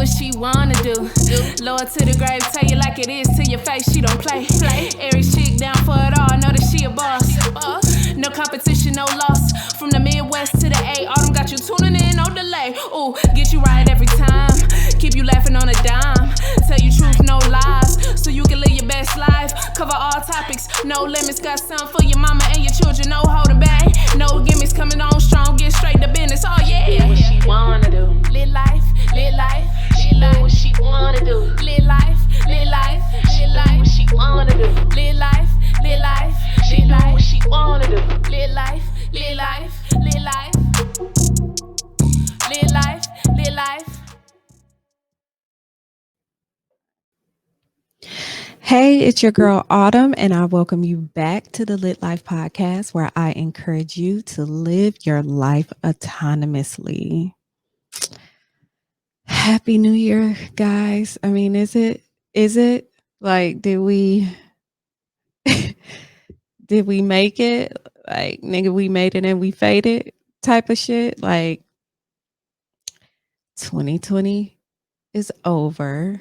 what she wanna do. Lower to the grave, tell you like it is to your face, she don't play. Every chick down for it all, know that she a boss. No competition, no loss. From the Midwest to the A, autumn got you tuning in, no delay. Ooh, get you right every time. Keep you laughing on a dime. Tell you truth, no lies, so you can live your best life. Cover all topics, no limits. Got something for your mama and your children, no holding back. No gimmicks, coming on strong, get straight to business. Oh yeah. What she wanna do? Live life, live life, live life. What she wanna do? Live life, live life, live life. What she wanna do? Live life, live life, live life. What she wanna do? Live life, live life, live life. Live life, live life. Hey, it's your girl Autumn, and I welcome you back to the Lit Life Podcast, where I encourage you to live your life autonomously. Happy New Year, guys. I mean, is it like, did we make it? Like, nigga, we made it and we faded type of shit. Like, 2020 is over.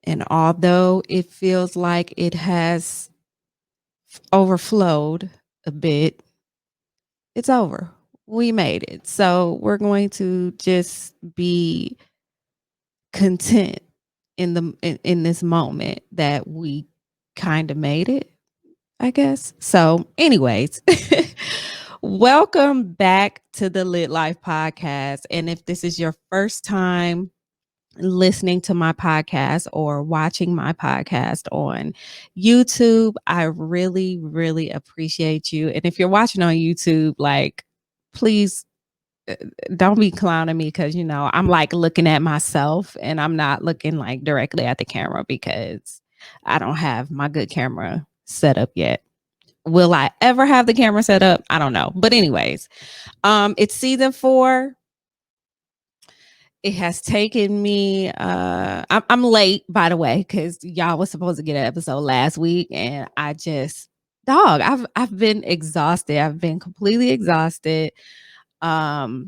And although it feels like it has overflowed a bit, it's over. We made it. So we're going to just be content in this moment that we kind of made it, I guess. So anyways, welcome back to the Lit Life Podcast. And if this is your first time listening to my podcast or watching my podcast on YouTube, I really, really appreciate you. And if you're watching on YouTube, like, please don't be clowning me, because, you know, I'm like looking at myself and I'm not looking like directly at the camera because I don't have my good camera set up yet. Will I ever have the camera set up? I don't know. But anyways, it's season 4. It has taken me, I'm late, by the way, because y'all was supposed to get an episode last week, and I just, I've been exhausted. I've been completely exhausted. I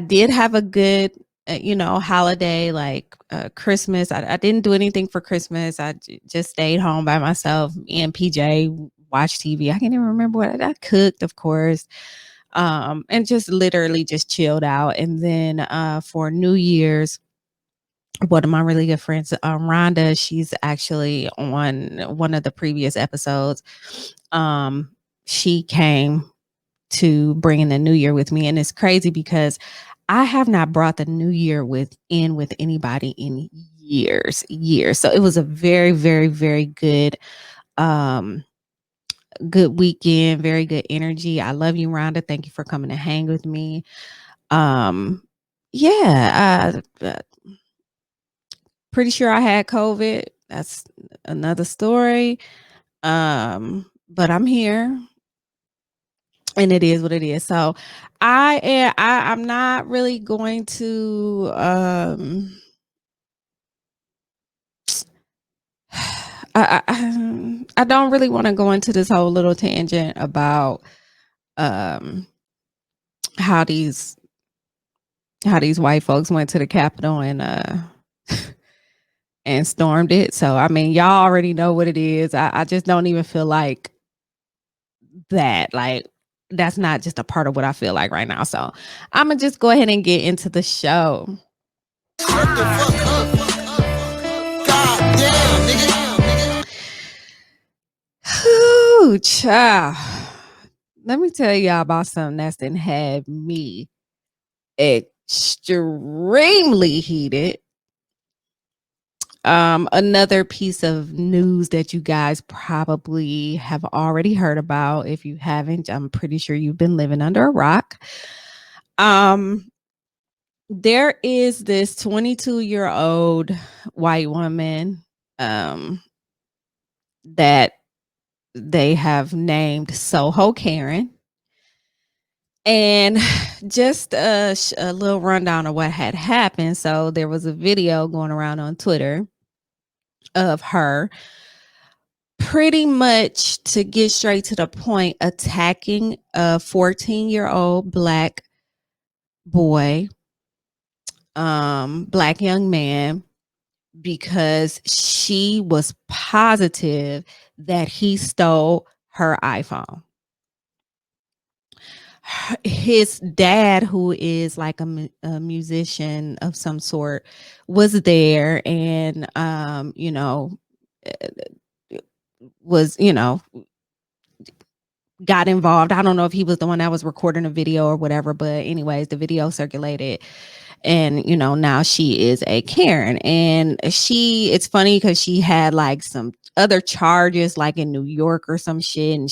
did have a good, holiday, like Christmas. I didn't do anything for Christmas. I just stayed home by myself. Me and PJ watched TV. I can't even remember what I cooked, of course. And just literally just chilled out. And then for New Year's, one of my really good friends, Rhonda, she's actually on one of the previous episodes. She came to bring in the New Year with me, and it's crazy because I have not brought the New Year with anybody in years. So it was a very, very, very good good weekend, very good energy. I love you, Rhonda. Thank you for coming to hang with me. Pretty sure I had COVID. That's another story. But I'm here, and it is what it is. So I'm not really going to I don't really want to go into this whole little tangent about how these white folks went to the Capitol and and stormed it. So I mean, y'all already know what it is. I just don't even feel like that. Like, that's not just a part of what I feel like right now. So I'm gonna just go ahead and get into the show. Ooh, child. Let me tell y'all about something that's done had me extremely heated. Another piece of news that you guys probably have already heard about. If you haven't, I'm pretty sure you've been living under a rock. There is this 22-year-old white woman that they have named Soho Karen. And just a little rundown of what had happened. So there was a video going around on Twitter of her, pretty much, to get straight to the point, attacking a 14-year-old Black boy black young man because she was positive that he stole her iPhone. His dad, who is like a musician of some sort, was there and was got involved. I don't know if he was the one that was recording a video or whatever, but anyways, the video circulated. And now she is a Karen, and it's funny because she had like some other charges like in New York or some shit, and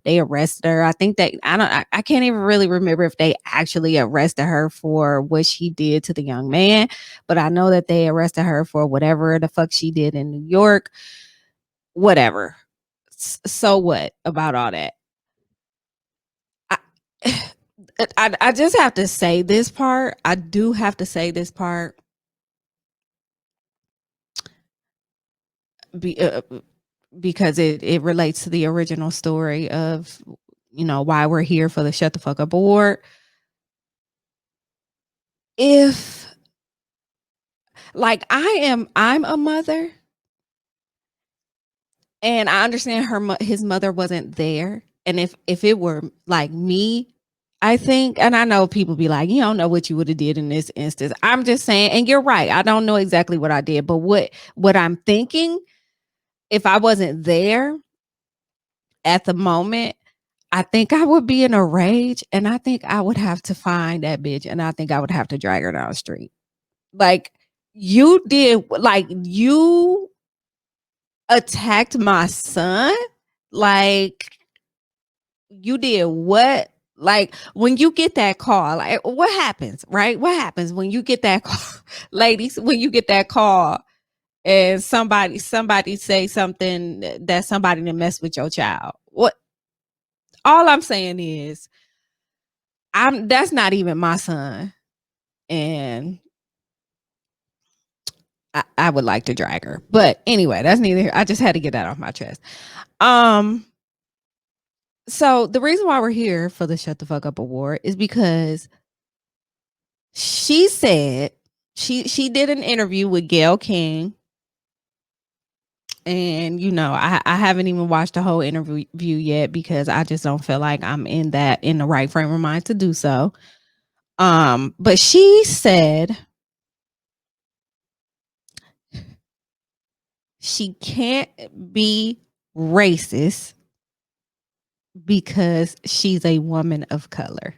they arrested her. I think that I can't even really remember if they actually arrested her for what she did to the young man, but I know that they arrested her for whatever the fuck she did in New York. Whatever. So what about all that? I just have to say this part. I do have to say this part. Because it relates to the original story of why we're here for the Shut the Fuck Up Award. If like I'm a mother, and I understand his mother wasn't there, and if it were like me, I think, and I know people be like, you don't know what you would have did in this instance. I'm just saying, and you're right, I don't know exactly what I did, but what I'm thinking, if I wasn't there at the moment, I think I would be in a rage, and I think I would have to find that bitch, and I think I would have to drag her down the street. Like, you attacked my son? Like, you did what? Like, when you get that call, like, what happens, right? What happens when you get that call? Ladies, when you get that call and somebody say something that somebody to mess with your child? What? All I'm saying is, that's not even my son, and I would like to drag her. But anyway, that's neither here. I just had to get that off my chest. So the reason why we're here for the Shut the Fuck Up Award is because she said she did an interview with Gayle King. And I haven't even watched the whole interview yet because I just don't feel like I'm in the right frame of mind to do so. But she said she can't be racist because she's a woman of color.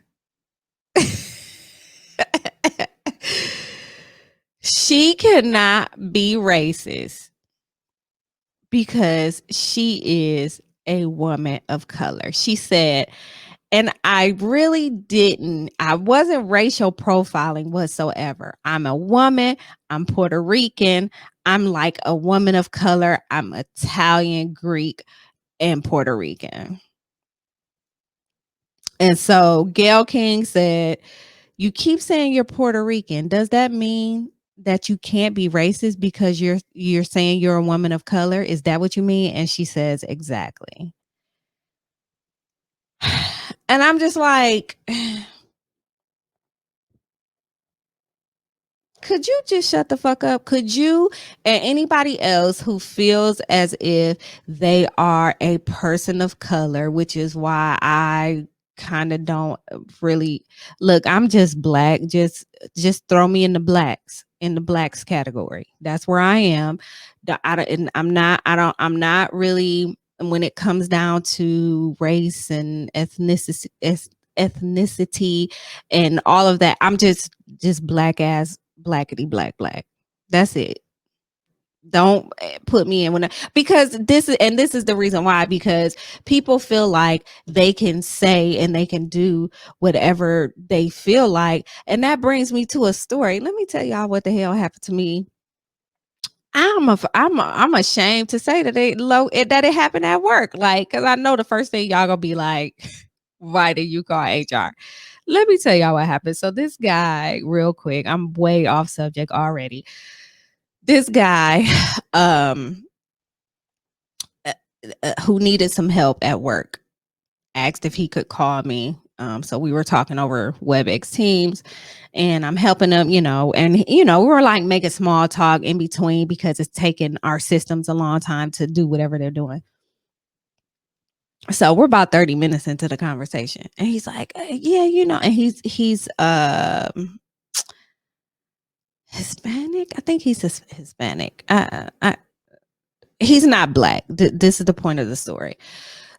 She cannot be racist because she is a woman of color. She said, and I wasn't racial profiling whatsoever. I'm a woman, I'm Puerto Rican, I'm like a woman of color, I'm Italian, Greek, and Puerto Rican. And so Gayle King said, you keep saying you're Puerto Rican. Does that mean that you can't be racist because you're saying you're a woman of color? Is that what you mean? And she says, exactly. And I'm just like, could you just shut the fuck up? Could you, and anybody else who feels as if they are a person of color, which is why I kind of don't really look, I'm just black, just throw me in the blacks category. That's where I am. I'm not really, when it comes down to race and ethnicity and all of that, I'm just black as blackity black. That's it. Don't put me in because this is the reason why, because people feel like they can say and they can do whatever they feel like. And that brings me to a story. Let me tell y'all what the hell happened to me. I'm ashamed to say that it happened at work. Like, cause I know the first thing y'all gonna be like, why did you call HR? Let me tell y'all what happened. So this guy, real quick, I'm way off subject already. This guy, who needed some help at work, asked if he could call me So we were talking over WebEx Teams, and I'm helping them, and we were like making small talk in between because it's taking our systems a long time to do whatever they're doing. So we're about 30 minutes into the conversation, and he's like, yeah, and he's Hispanic. I think he's Hispanic. He's not black. This is the point of the story.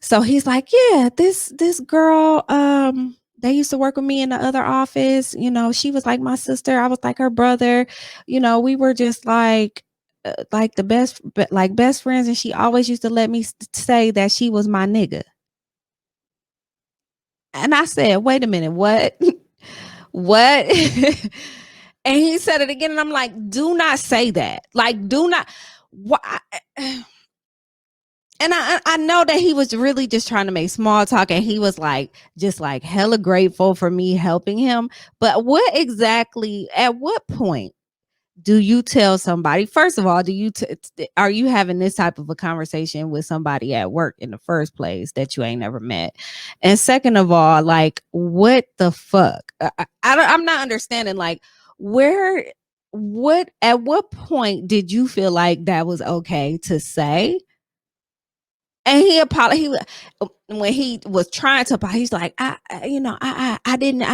So he's like, yeah, this girl, they used to work with me in the other office. She was like my sister. I was like her brother. We were just like the best friends. And she always used to let me say that she was my nigga. And I said, wait a minute, what? What? And he said it again. And I'm like, do not say that. Like, do not. Why? And I know that he was really just trying to make small talk, and he was like, just like hella grateful for me helping him. But what exactly, at what point do you tell somebody, first of all, are you having this type of a conversation with somebody at work in the first place that you ain't never met? And second of all, like, what the fuck? I'm not understanding, like, at what point did you feel like that was okay to say? And he apologized. When he was trying to apologize, he's like, I didn't,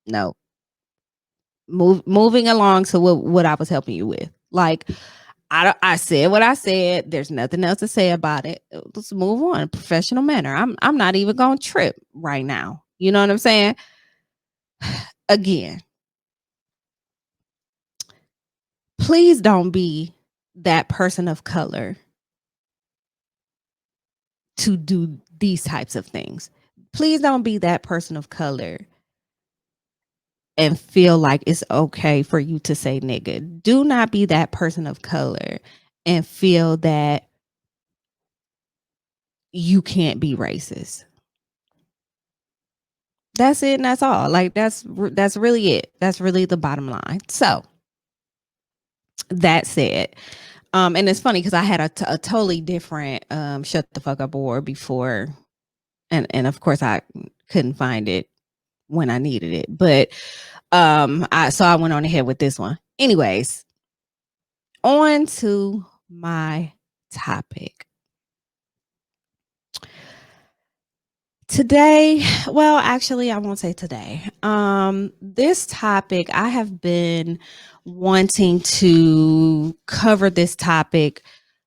no. Moving along to what I was helping you with. Like, I said what I said. There's nothing else to say about it. Let's move on in a professional manner. I'm not even going to trip right now. You know what I'm saying? Again, please don't be that person of color to do these types of things. Please don't be that person of color and feel like it's okay for you to say nigga. Do not be that person of color and feel that you can't be racist. That's it, and that's all. Like, that's really it. That's really the bottom line. So that said, and it's funny because I had a totally different shut the fuck up award before, and of course I couldn't find it when I needed it, but I went on ahead with this one. Anyways, on to my topic. Today, well, actually, I won't say today. This topic, I have been wanting to cover this topic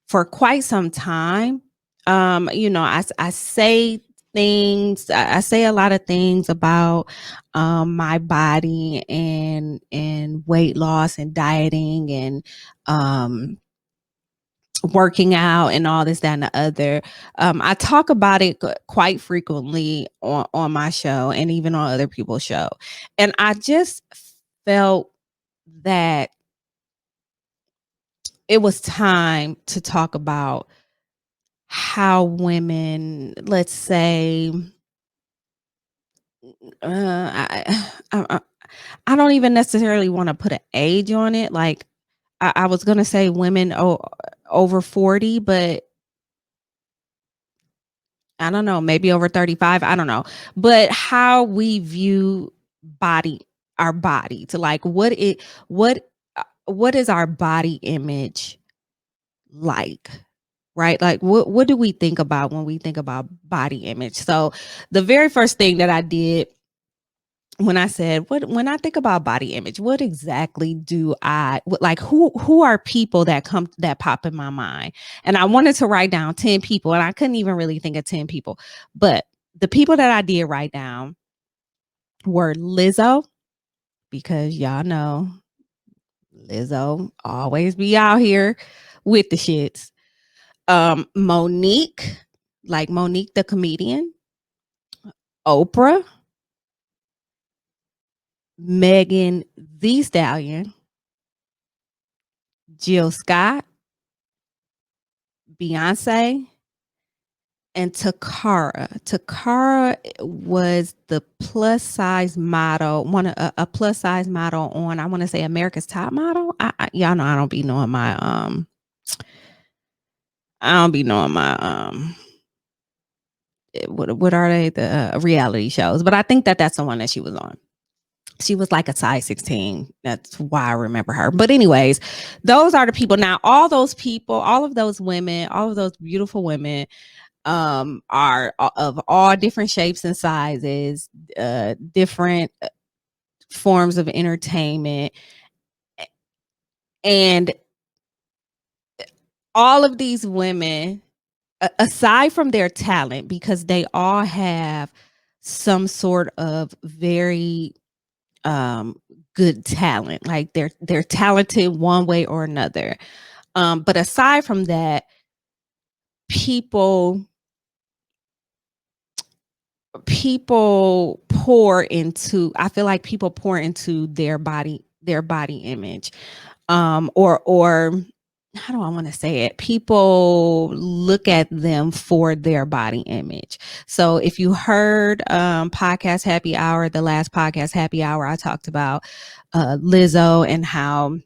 for quite some time. I say things, I say a lot of things about my body and weight loss and dieting and working out and all this, that, and the other. I talk about it quite frequently on my show and even on other people's show. And I just felt that it was time to talk about how women, let's say, I don't even necessarily want to put an age on it. Like, I was going to say women over 40, but I don't know, maybe over 35. I don't know. But how we view our body, to like what is our body image like? Right? Like, what do we think about when we think about body image? So the very first thing that I did when I said, when I think about body image, what exactly do like, who are people that pop in my mind? And I wanted to write down 10 people, and I couldn't even really think of 10 people. But the people that I did write down were Lizzo, because y'all know Lizzo always be out here with the shits. Monique, like Monique the comedian, Oprah, Megan the Stallion, Jill Scott, Beyonce, and Takara. Takara was the plus size model, a plus size model on, I want to say, America's Top Model. Y'all know I don't be knowing my what are they, the reality shows, but I think that's the one that she was on. She was like a size 16. That's why I remember her. But anyways, those are the people. Now, all those people, all of those women, all of those beautiful women are of all different shapes and sizes, different forms of entertainment. And all of these women, aside from their talent, because they all have some sort of very good talent, like they're talented one way or another. But aside from that, people pour into, I feel like people pour into their body image, or how do I want to say it? People look at them for their body image. So if you heard podcast happy hour, the last podcast happy hour, I talked about Lizzo and how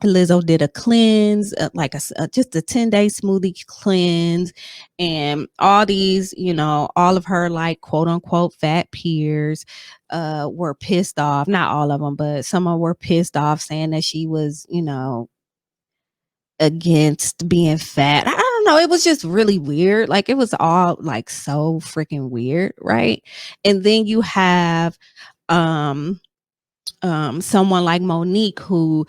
Lizzo did a cleanse, like just a 10-day smoothie cleanse, and all these, all of her like quote unquote fat peers were pissed off. Not all of them, but some of them were pissed off, saying that she was, against being fat. I don't know. It was just really weird. Like it was all like so freaking weird, right? And then you have someone like Monique who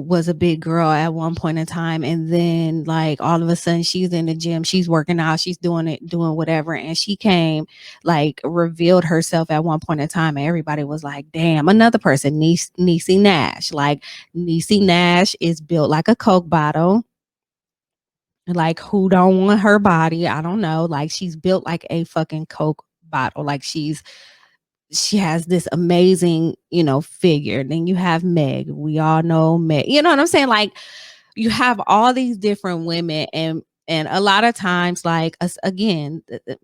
was a big girl at one point in time, and then like all of a sudden she's in the gym, she's working out, she's doing whatever, and she came, like revealed herself at one point in time, and everybody was like, damn. Another person, Niecy Nash. Like Niecy Nash is built like a Coke bottle. Like, who don't want her body? I don't know. Like, she's built like a fucking Coke bottle. Like she has this amazing, figure. Then you have Meg. We all know Meg. You know what I'm saying? Like, you have all these different women, and a lot of times, like, again,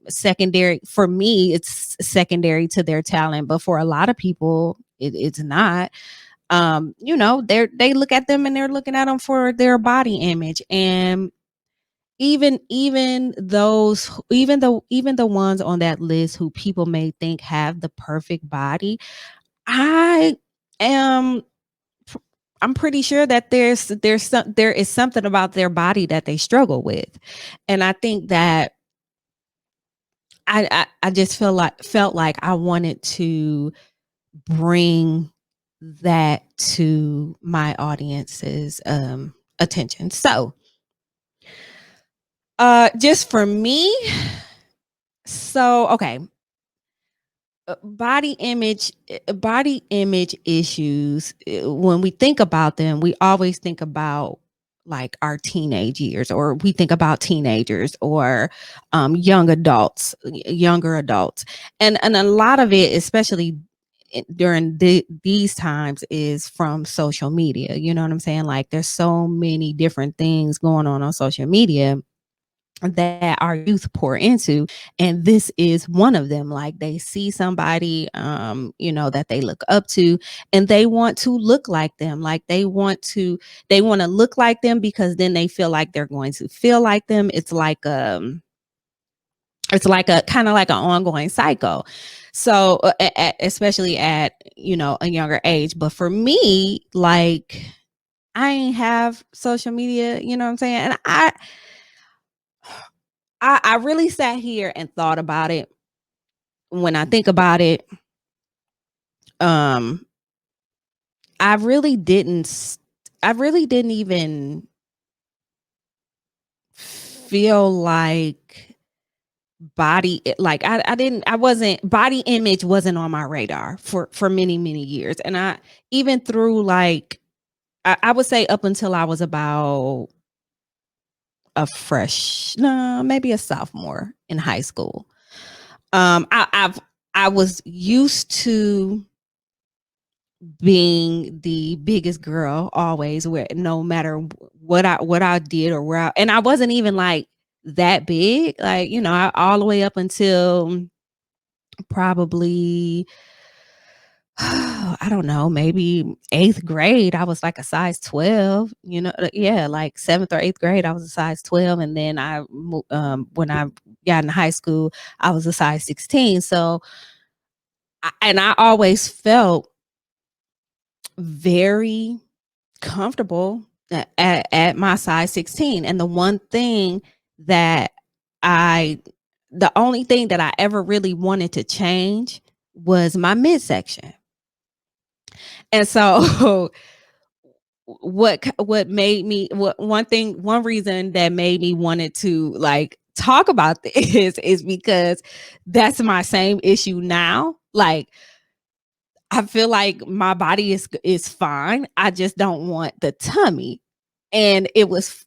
secondary for me, it's secondary to their talent, but for a lot of people, it's not. They look at them and they're looking at them for their body image, and even the ones on that list who people may think have the perfect body, I am I'm pretty sure that there is something about their body that they struggle with. And I think that I just felt like I wanted to bring that to my audience's attention. So just for me, so okay, body image issues, when we think about them, we always think about like our teenage years, or we think about teenagers, or younger adults, and a lot of it, especially during these times, is from social media. You know what I'm saying? Like, there's so many different things going on social media that our youth pour into, and this is one of them. Like, they see somebody that they look up to, and they want to look like them. Like, they want to look like them, because then they feel like they're going to feel like them. It's like a kind of like an ongoing cycle. So especially at a younger age. But for me, like, I ain't have social media, you know what I'm saying? And I really sat here and thought about it. When I think about it, I really didn't even feel like body image wasn't on my radar for many, many years. And I, even through like, I would say up until I was about maybe a sophomore in high school. I was used to being the biggest girl always, where no matter what I did or and I wasn't even like that big, like, all the way up until probably I don't know, maybe 8th grade, I was like a size 12, yeah, like 7th or 8th grade, I was a size 12. And then when I got in high school, I was a size 16. So, I always felt very comfortable at my size 16. And the only thing that I ever really wanted to change was my midsection. And so one reason that made me wanted to like talk about this is because that's my same issue now. Like, I feel like my body is fine. I just don't want the tummy. And it was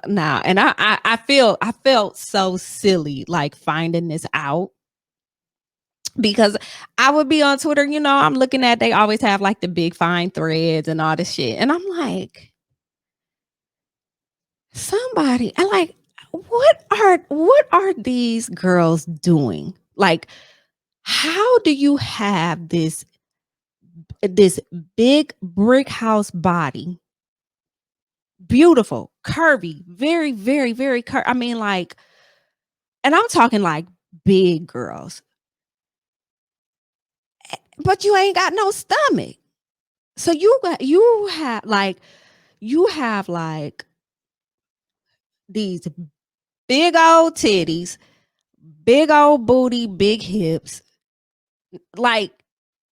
now, and I felt so silly like finding this out, because I would be on Twitter, I'm looking at, they always have like the big fine threads and all this shit. And I'm like, I like, what are these girls doing? Like, how do you have this big brick house body, beautiful, curvy, very, very, very curvy. I mean, like, and I'm talking like big girls, but you ain't got no stomach. So you have like these big old titties, big old booty, big hips. Like,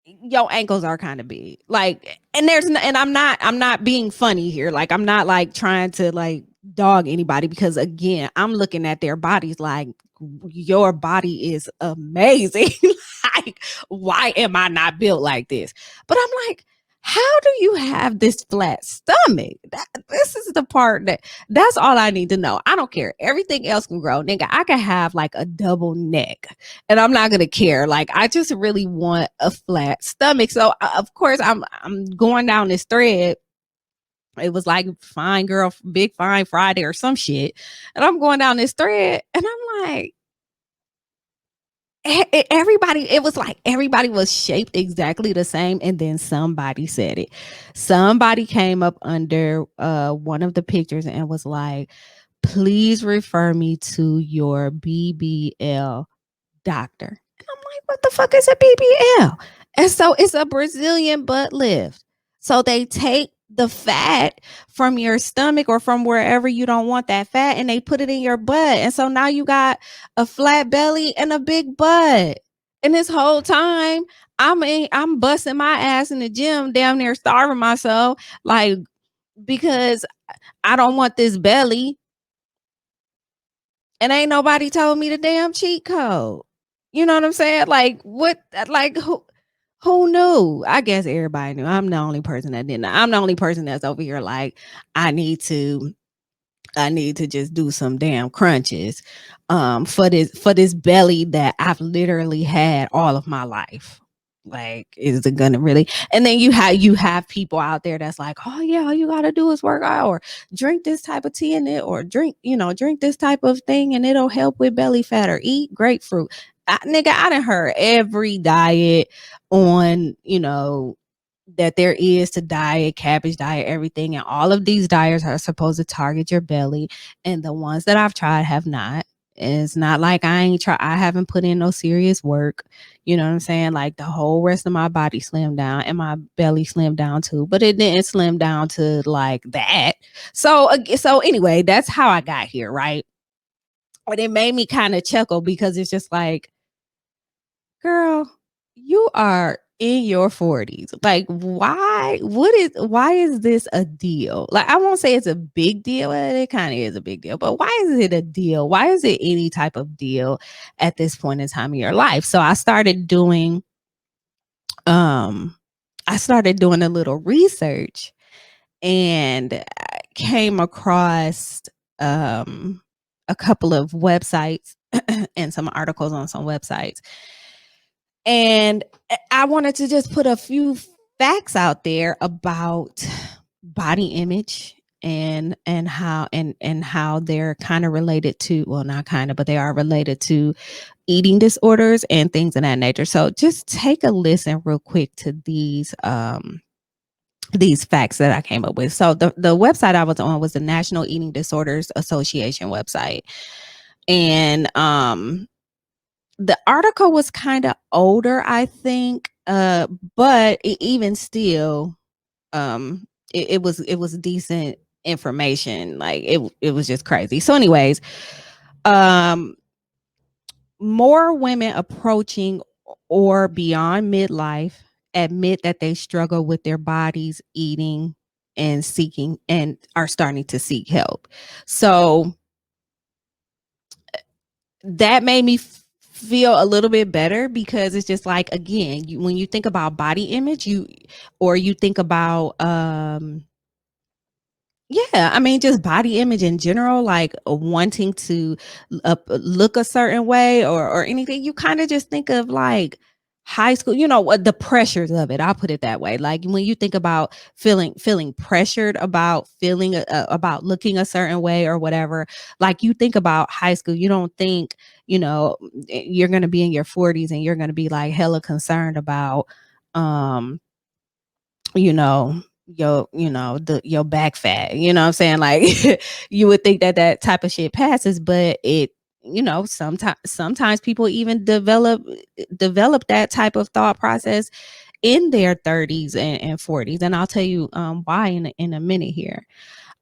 your ankles are kind of big. Like, and I'm not being funny here. Like, I'm not like trying to like dog anybody, because again, I'm looking at their bodies like, your body is amazing. Like, why am I not built like this? But I'm like, how do you have this flat stomach? This is the part that's all I need to know. I don't care. Everything else can grow. Nigga, I can have like a double neck and I'm not gonna care. Like, I just really want a flat stomach. So of course I'm going down this thread. It was like Fine Girl, Big Fine Friday or some shit. And I'm going down this thread and I'm like, it was like everybody was shaped exactly the same. And then somebody said it. Somebody came up under one of the pictures and was like, please refer me to your BBL doctor. And I'm like, what the fuck is a BBL? And so it's a Brazilian butt lift. So they take the fat from your stomach or from wherever you don't want that fat, and they put it in your butt. And so now you got a flat belly and a big butt. And this whole time, I'm busting my ass in the gym, damn near starving myself, like, because I don't want this belly. And ain't nobody told me the damn cheat code. You know what I'm saying? Like, what? Like, who knew? I guess everybody knew. I'm the only person that didn't. I'm the only person that's over here like, I need to just do some damn crunches for this belly that I've literally had all of my life. Like, is it gonna really? And then you have people out there that's like, oh yeah, all you gotta do is work out or drink this type of tea in it, or drink this type of thing and it'll help with belly fat, or eat grapefruit. Nigga, I done heard every diet on, that there is to diet, cabbage diet, everything. And all of these diets are supposed to target your belly. And the ones that I've tried have not. It's not like I haven't put in no serious work. You know what I'm saying? Like, the whole rest of my body slimmed down and my belly slimmed down too, but it didn't slim down to like that. So anyway, that's how I got here, right? But it made me kind of chuckle, because it's just like, girl, you are in your 40s. Like, why is this a deal? Like, I won't say it's a big deal. It kind of is a big deal, but why is it a deal? Why is it any type of deal at this point in time in your life? So I started doing a little research, and I came across a couple of websites and some articles on some websites. And I wanted to just put a few facts out there about body image and how they're kind of related to, well, not kind of, but they are related to eating disorders and things of that nature. So just take a listen real quick to these facts that I came up with. So the website I was on was the National Eating Disorders Association website. And the article was kind of older, I think, but even still, it was decent information. Like it was just crazy. So, anyways, um, more women approaching or beyond midlife admit that they struggle with their bodies, eating, and seeking, and are starting to seek help. So that made me feel a little bit better, because it's just like, again, when you think about body image, you think about yeah, I mean, just body image in general, like wanting to look a certain way, or anything, you kind of just think of like high school, what the pressures of it. I'll put it that way. Like when you think about feeling pressured about about looking a certain way or whatever, like you think about high school, you don't think, you're going to be in your 40s and you're going to be like hella concerned about um your back fat, what I'm saying? Like you would think that type of shit passes, but sometimes people even develop that type of thought process in their 30s and 40s, and I'll tell you why in a minute here.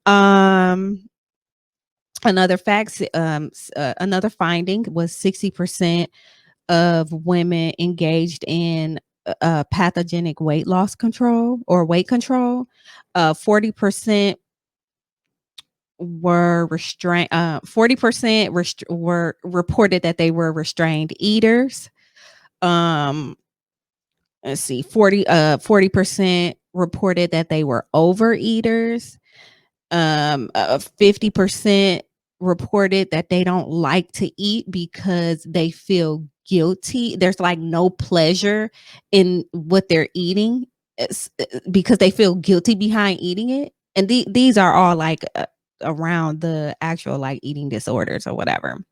um another finding was 60% of women engaged in pathogenic weight loss control or weight control. 40% were restrained. 40% were reported that they were restrained eaters. Um, let's see, 40% reported that they were overeaters. 50% reported that they don't like to eat because they feel guilty. There's like no pleasure in what they're eating, because they feel guilty behind eating it. And these are all like around the actual like eating disorders or whatever.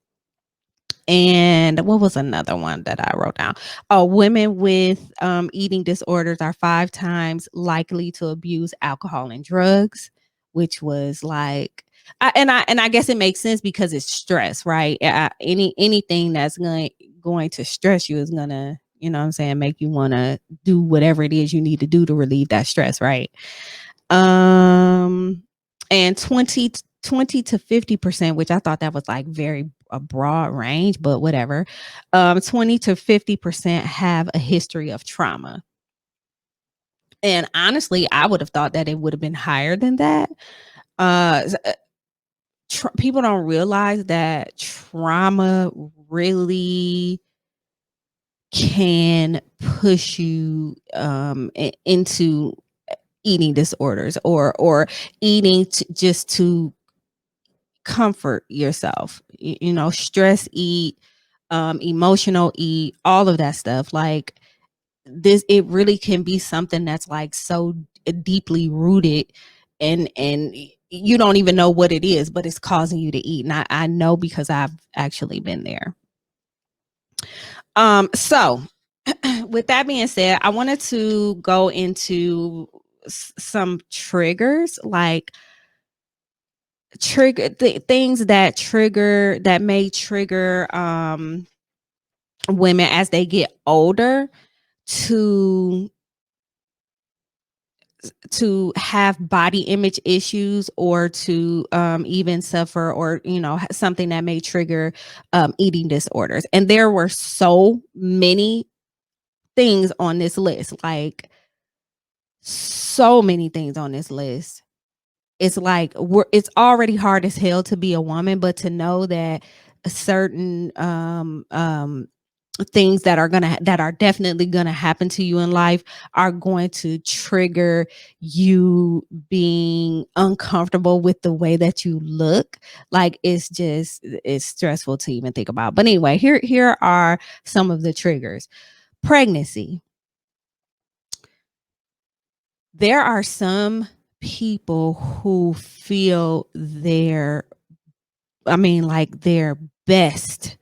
And what was another one that I wrote down? Oh, women with eating disorders are 5 times likely to abuse alcohol and drugs, which was like, I guess it makes sense because it's stress, right? Anything that's going to stress you is gonna, what I'm saying, make you want to do whatever it is you need to do to relieve that stress, right? And 20 to 50%, which I thought that was like very a broad range, but whatever. 20 to 50% have a history of trauma. And honestly, I would have thought that it would have been higher than that. Uh, People don't realize that trauma really can push you into eating disorders, or eating just to comfort yourself. Stress eat, emotional eat, all of that stuff. Like this, it really can be something that's like so deeply rooted, and you don't even know what it is, but it's causing you to eat. And I know, because I've actually been there. So with that being said, I wanted to go into some triggers, like things that may trigger women as they get older to have body image issues, or to even suffer, or something that may trigger eating disorders. And there were so many things on this list, like so many things on this list. It's like it's already hard as hell to be a woman, but to know that certain things that are definitely gonna happen to you in life are going to trigger you being uncomfortable with the way that you look. Like it's stressful to even think about. But anyway, here are some of the triggers. Pregnancy. There are some people who feel like their best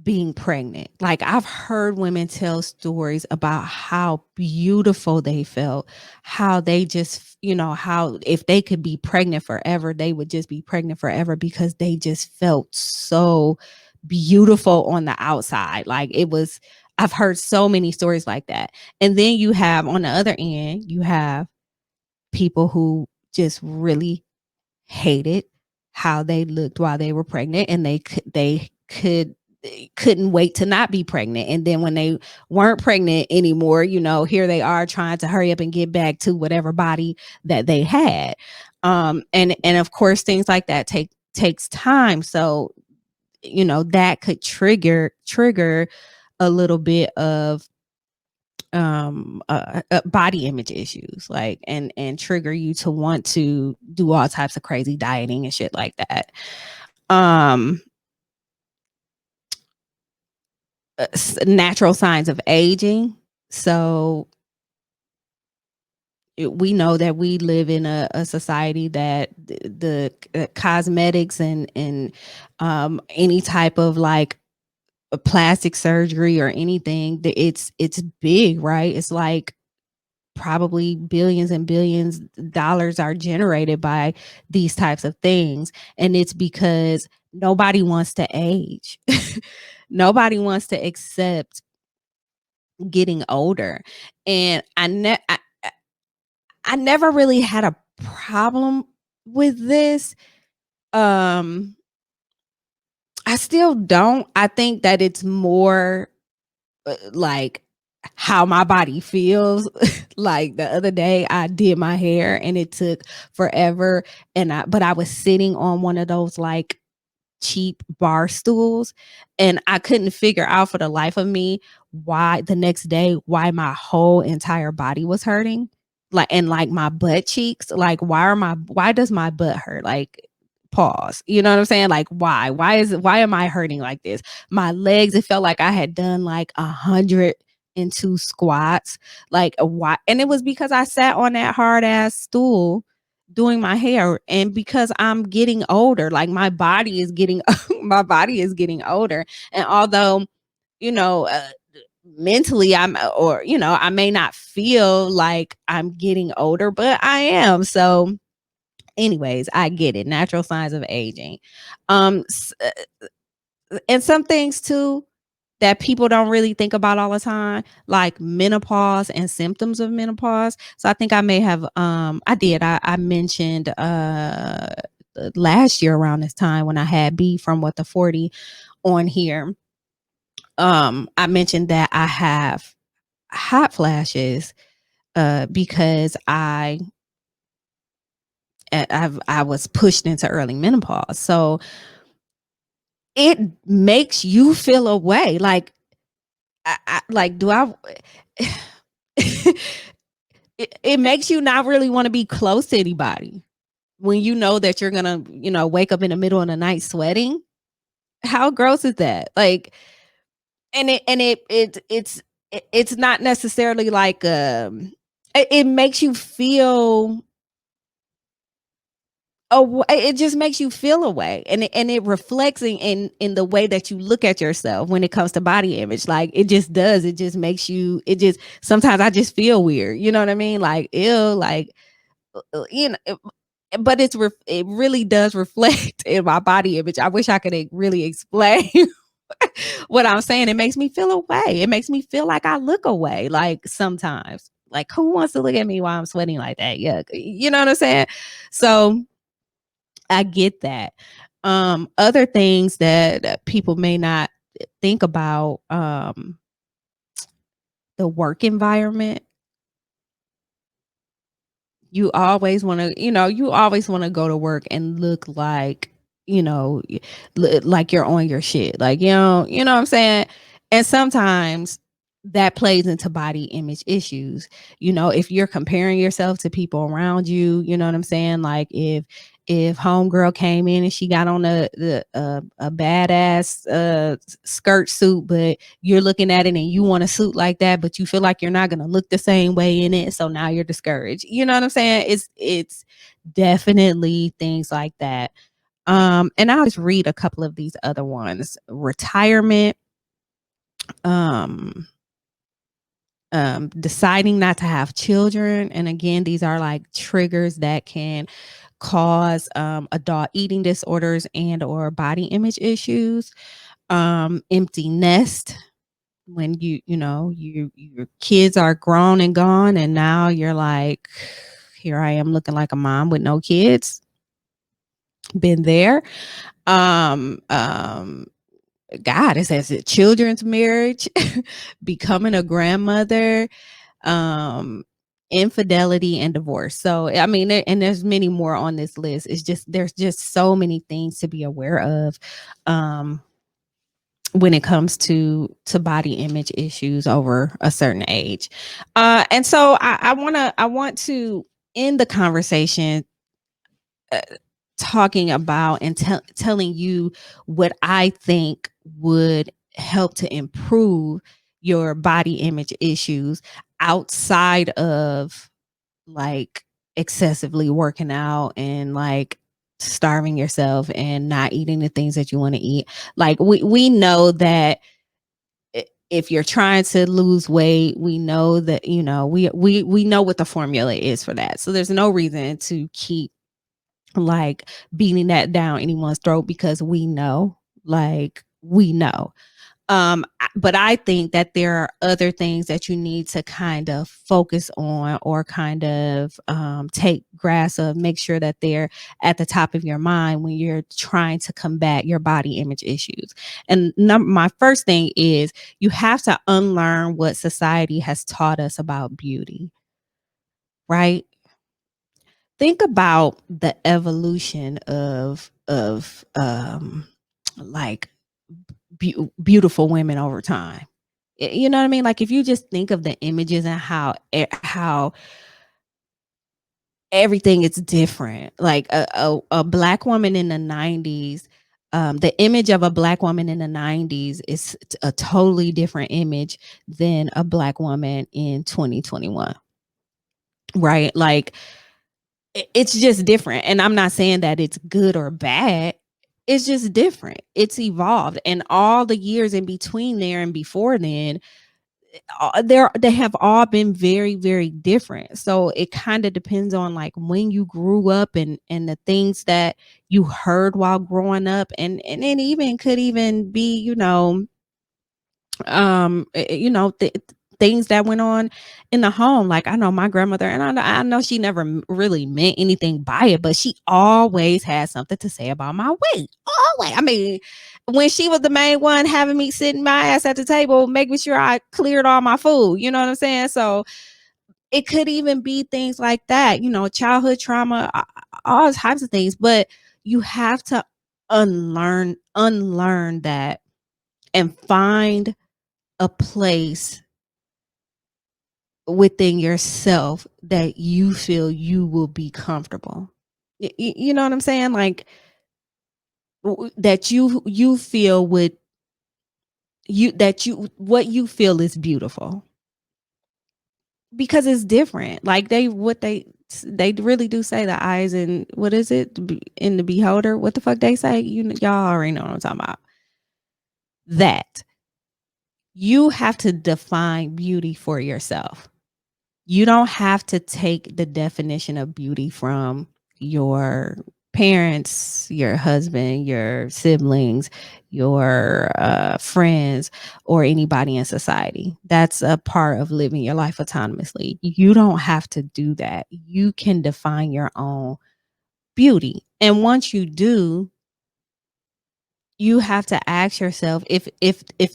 being pregnant. Like, I've heard women tell stories about how beautiful they felt, how they just, how if they could be pregnant forever, they would just be pregnant forever because they just felt so beautiful on the outside. Like, I've heard so many stories like that. And then you have, on the other end, you have people who just really hated how they looked while they were pregnant, and couldn't wait to not be pregnant. And then when they weren't pregnant anymore, here they are trying to hurry up and get back to whatever body that they had. And of course, things like that takes time. So, that could trigger a little bit of body image issues, like, and trigger you to want to do all types of crazy dieting and shit like that. Natural signs of aging. So we know that we live in a society that the cosmetics and any type of like a plastic surgery or anything, it's big, right? It's like probably billions and billions dollars are generated by these types of things, and it's because nobody wants to age. Nobody wants to accept getting older. And I never really had a problem with this. I still don't. I think that it's more like how my body feels. Like, the other day I did my hair and it took forever, but I was sitting on one of those like cheap bar stools, and I couldn't figure out for the life of me why the next day why my whole entire body was hurting, like, and like my butt cheeks, like, why does my butt hurt? Like, pause, you know what I'm saying? Like, why am I hurting like this? My legs, it felt like I had done like 102 squats. Like, why? And it was because I sat on that hard ass stool doing my hair, and because I'm getting older, like, my body is getting my body is getting older. And although, you know uh, mentally I may not feel like I'm getting older, but I am. So anyways, I get it. Natural signs of aging. um and some things too that people don't really think about all the time, like menopause and symptoms of menopause. So I think I may have I mentioned last year around this time when I had B from What the 40 on here. I mentioned that I have hot flashes because I was pushed into early menopause. So it makes you feel a way. Like, like, do I it makes you not really want to be close to anybody when you know that you're gonna, wake up in the middle of the night sweating. How gross is that? Like, it's not necessarily like it makes you feel it just makes you feel a way, and it reflects in the way that you look at yourself when it comes to body image. Like, it just does. It just makes you. It just sometimes I just feel weird. You know what I mean? Like, ew. Like, but it really does reflect in my body image. I wish I could really explain what I'm saying. It makes me feel away. It makes me feel like I look away. Like, sometimes, like, who wants to look at me while I'm sweating like that? Yuck. You know what I'm saying? So I get that. Other things that people may not think about, the work environment. You always want to go to work and look like, like you're on your shit. Like, you know what I'm saying? And sometimes that plays into body image issues. If you're comparing yourself to people around you, you know what I'm saying? Like, if homegirl came in and she got on a badass skirt suit, but you're looking at it and you want a suit like that, but you feel like you're not going to look the same way in it, so now you're discouraged. You know what I'm saying? It's definitely things like that. And I'll just read a couple of these other ones. Retirement. um deciding not to have children. And again, these are like triggers that can cause adult eating disorders and or body image issues. Empty nest, when your kids are grown and gone, and now you're like, here I am looking like a mom with no kids. Been there. um um God, it says it, children's marriage, becoming a grandmother, um infidelity and divorce. So I mean, and there's many more on this list. It's just, there's just so many things to be aware of when it comes to body image issues over a certain age. And so I want to end the conversation uh, talking about and telling you what I think would help to improve your body image issues outside of like excessively working out and like starving yourself and not eating the things that you want to eat. Like we know that if you're trying to lose weight, we know that, we know what the formula is for that. So there's no reason to keep like beating that down anyone's throat, because we know. But I think that there are other things that you need to kind of focus on, or kind of take grasp of, make sure that they're at the top of your mind when you're trying to combat your body image issues. And my first thing is, you have to unlearn what society has taught us about beauty, right? Think about the evolution of like beautiful women over time. You know what I mean? Like, if you just think of the images and how everything is different. Like a black woman in the 90s, the image of a black woman in the 90s is a totally different image than a black woman in 2021. Right? Like, it's just different. And I'm not saying that it's good or bad. It's just different. It's evolved. And all the years in between there and before then, they have all been very, very different. So it kind of depends on like when you grew up, and the things that you heard while growing up, and it even could even be, things that went on in the home. Like, I know my grandmother, and I know she never really meant anything by it, but she always had something to say about my weight. Always. I mean, when she was the main one having me sitting my ass at the table, making sure I cleared all my food. You know what I'm saying? So it could even be things like that, childhood trauma, all types of things. But you have to unlearn that, and find a place within yourself that you feel you will be comfortable. You know what I'm saying? Like, that you feel would you that you what you feel is beautiful, because it's different. Like, they really do say the eyes, and what is it, in the beholder, what the fuck they say, y'all already know what I'm talking about. That you have to define beauty for yourself. You don't have to take the definition of beauty from your parents, your husband, your siblings, your friends, or anybody in society. That's a part of living your life autonomously. You don't have to do that. You can define your own beauty. And once you do, you have to ask yourself, if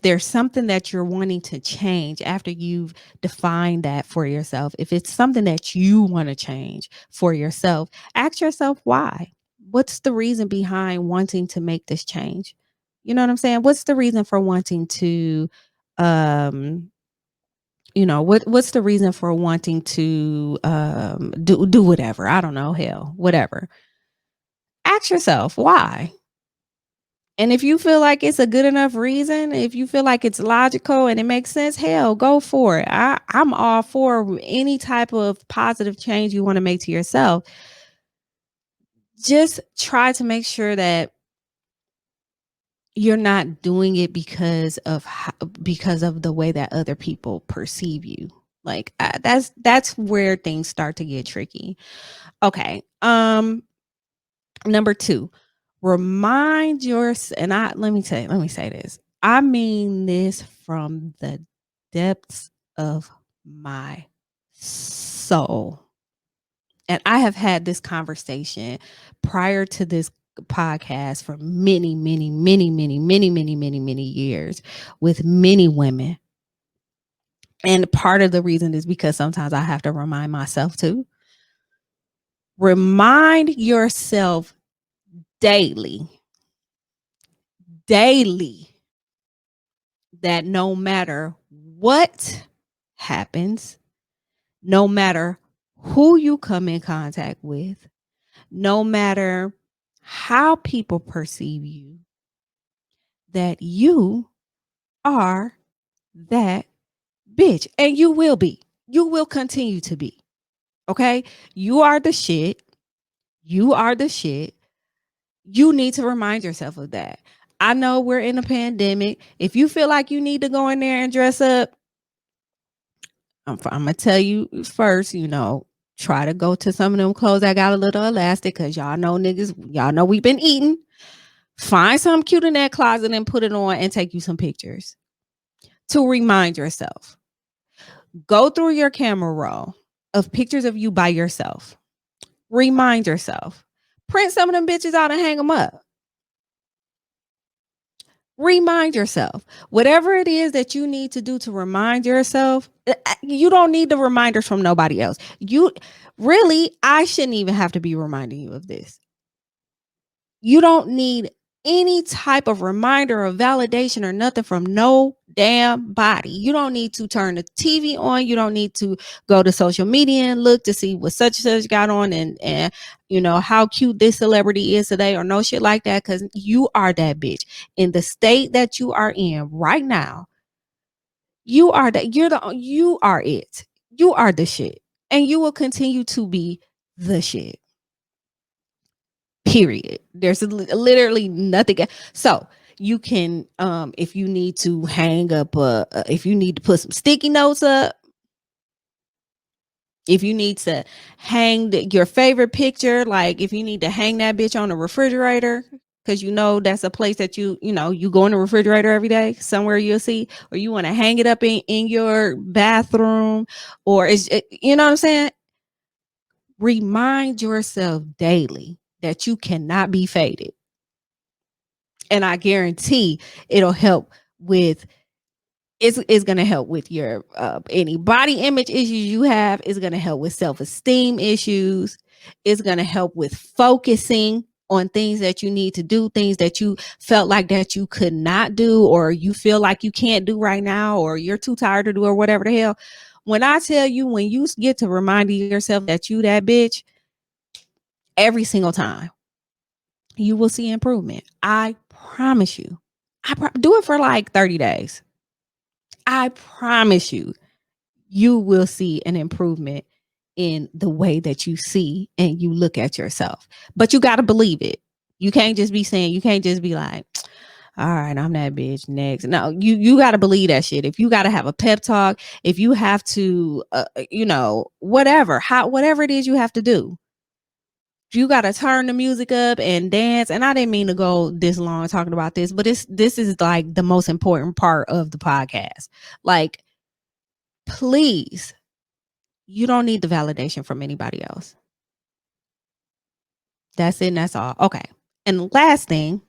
there's something that you're wanting to change after you've defined that for yourself. If it's something that you want to change for yourself, ask yourself why. What's the reason behind wanting to make this change? You know what I'm saying? What's the reason for wanting to what's the reason for wanting to do whatever? I don't know, hell, whatever. Ask yourself why. And if you feel like it's a good enough reason, if you feel like it's logical and it makes sense, hell, go for it. I'm all for any type of positive change you want to make to yourself. Just try to make sure that you're not doing it because of the way that other people perceive you. Like that's where things start to get tricky. Okay. Number 2, remind yourself, and let me say this. I mean this from the depths of my soul. And I have had this conversation prior to this podcast for many, many, many, many, many, many, many, many years with many women. And part of the reason is because sometimes I have to remind myself too. Remind yourself daily that no matter what happens, no matter who you come in contact with, no matter how people perceive you, that you are that bitch. And you will be. You will continue to be. Okay? You are the shit. You are the shit. You need to remind yourself of that. I know we're in a pandemic. If you feel like you need to go in there and dress up, I'm going to tell you first, try to go to some of them clothes that got a little elastic, because y'all know niggas, y'all know we've been eating. Find something cute in that closet and put it on and take you some pictures to remind yourself. Go through your camera roll of pictures of you by yourself. Remind yourself. Print some of them bitches out and hang them up. Remind yourself. Whatever it is that you need to do to remind yourself, you don't need the reminders from nobody else. I shouldn't even have to be reminding you of this. You don't need any type of reminder or validation or nothing from no damn body. You don't need to turn the TV on. You don't need to go to social media and look to see what such and such got on and how cute this celebrity is today or no shit like that, because you are that bitch. In the state that you are in right now, you are that. You are it. You are the shit. And you will continue to be the shit. Period. There's literally nothing. So you can, if you need to hang up, if you need to put some sticky notes up, if you need to hang your favorite picture, like if you need to hang that bitch on the refrigerator, because that's a place that you go in the refrigerator every day, somewhere you'll see, or you want to hang it up in your bathroom, or you know what I'm saying? Remind yourself daily that you cannot be faded. And I guarantee it'll help with, it's going to help with your any body image issues you have. It's going to help with self-esteem issues. It's going to help with focusing on things that you need to do, things that you felt like that you could not do, or you feel like you can't do right now, or you're too tired to do, or whatever the hell. When I tell you, when you get to reminding yourself that you that bitch every single time, you will see improvement. I promise you. Do it for like 30 days. I promise you, you will see an improvement in the way that you see and you look at yourself. But you got to believe it. You can't just be like, all right, I'm that bitch next. No, you got to believe that shit. If you got to have a pep talk, if you have to, whatever it is you have to do, you got to turn the music up and dance. And I didn't mean to go this long talking about this, but this is like the most important part of the podcast. Like, please, you don't need the validation from anybody else. That's it. And that's all. Okay. And the last thing,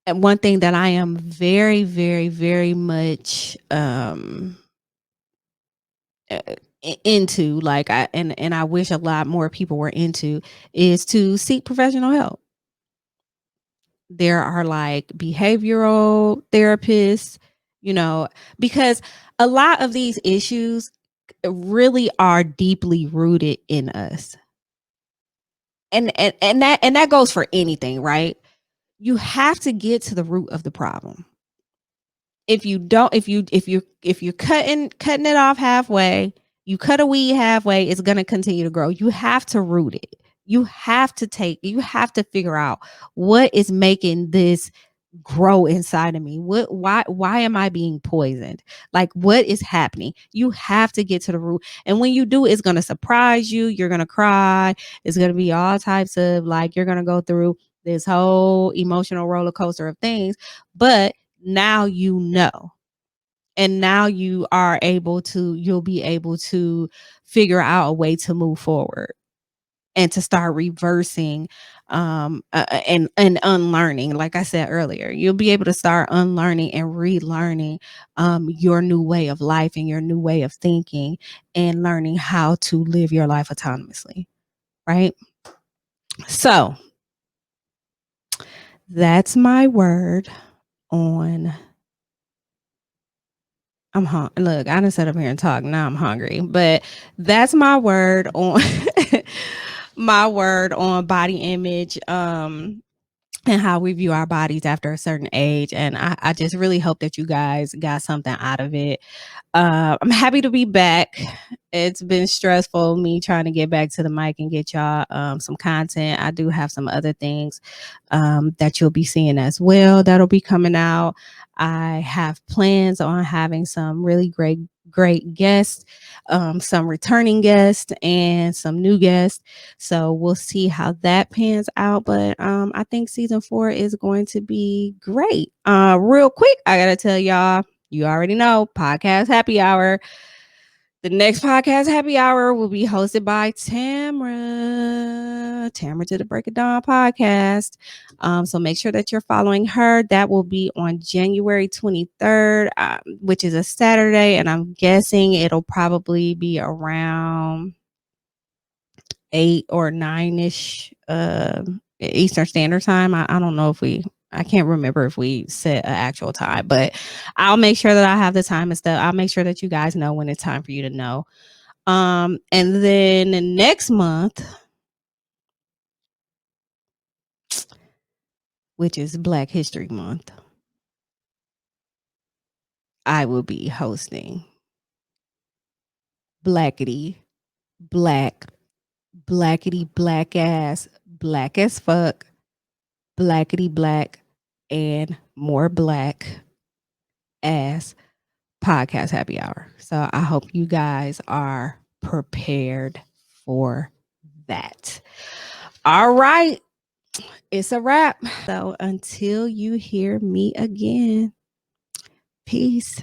and one thing that I am very, very, very much into, like I wish a lot more people were into, is to seek professional help. There are like behavioral therapists, because a lot of these issues really are deeply rooted in us. And that goes for anything, right? You have to get to the root of the problem. If you don't, if you're cutting it off halfway, you cut a weed halfway, it's going to continue to grow. You have to root it. You have to figure out what is making this grow inside of me. Why am I being poisoned? Like, what is happening? You have to get to the root. And when you do, it's going to surprise you. You're going to cry. It's going to be all types of, like, you're going to go through this whole emotional roller coaster of things. But now you know. And now you'll be able to figure out a way to move forward and to start reversing and unlearning. Like I said earlier, you'll be able to start unlearning and relearning your new way of life and your new way of thinking, and learning how to live your life autonomously, right? So that's my word on. Look, I done sit up here and talk. Now I'm hungry, but that's my word on my word on body image. And how we view our bodies after a certain age. And I just really hope that you guys got something out of it. I'm happy to be back. It's been stressful, me trying to get back to the mic and get y'all some content. I do have some other things that you'll be seeing as well that'll be coming out. I have plans on having some really great guests, some returning guests and some new guests. So we'll see how that pans out. But I think season 4 is going to be great. Real quick, I gotta tell y'all, you already know, podcast happy hour. The next podcast happy hour will be hosted by Tamra to the Break of Dawn podcast. So make sure that you're following her. That will be on January 23rd, which is a Saturday. And I'm guessing it'll probably be around 8 or 9-ish Eastern Standard Time. I don't know if I can't remember if we set an actual time, but I'll make sure that I have the time and stuff. I'll make sure that you guys know when it's time for you to know. And then next month, which is Black History Month, I will be hosting blackety black ass black as fuck blackety black and more black ass podcast happy hour. So I hope you guys are prepared for that. All right. It's a wrap. So until you hear me again, peace.